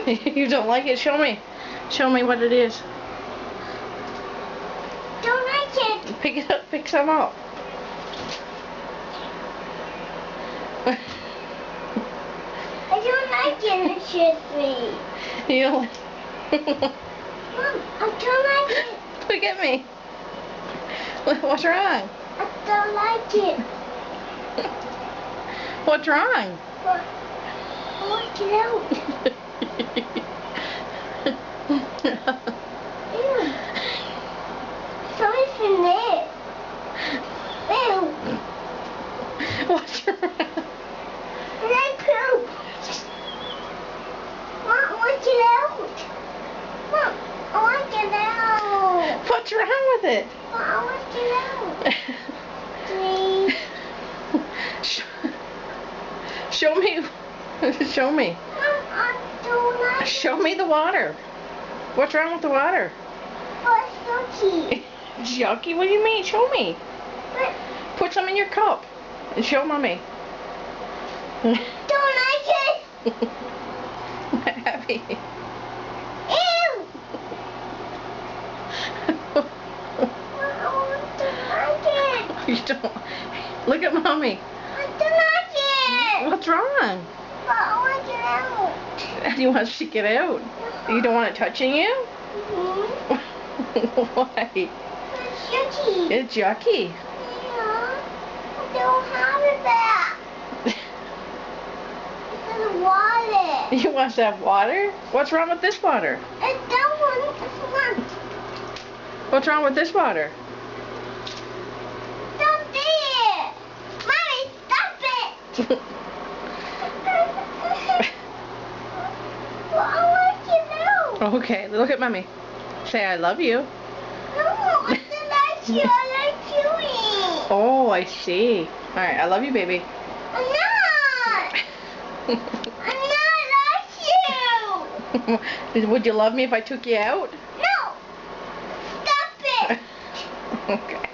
You don't like it? Show me. Show me what it is. Don't like it. Pick it up. Pick some up. I don't like it. It's just me. You don't like Mom, I don't like it. Look at me. What's wrong? I don't like it. What's wrong? But I want it out. Ew. Sorry for that. Ew. What's wrong? I like poop. Mom, I want it out. Mom, I want it out. What's wrong with it? Mom, I want it out. Please. Show me. Show me. Mom, I don't like it. Show me the water. What's wrong with the water? What's yucky? It's yucky? What do you mean? Show me. But Put some in your cup and show Mommy. don't like it. Happy. Ew. Mom, I don't like it. You don't. Look at Mommy. I don't like it. What's wrong? But I want it out. You want to stick it out? You don't want it touching you? Mm-hmm. Why? It's yucky. It's yucky. Yeah. I don't have it back. It's in the water. You want to have water? What's wrong with this water? It's that one. It's one. What's wrong with this water? Stop it. Mommy, stop it. Well, I want it out. Okay, look at Mommy. Say I love you. No, I don't like you. I like chewing. Oh, I see. Alright, I love you, baby. I'm not. I'm not like you. Would you love me if I took you out? No. Stop it. Okay.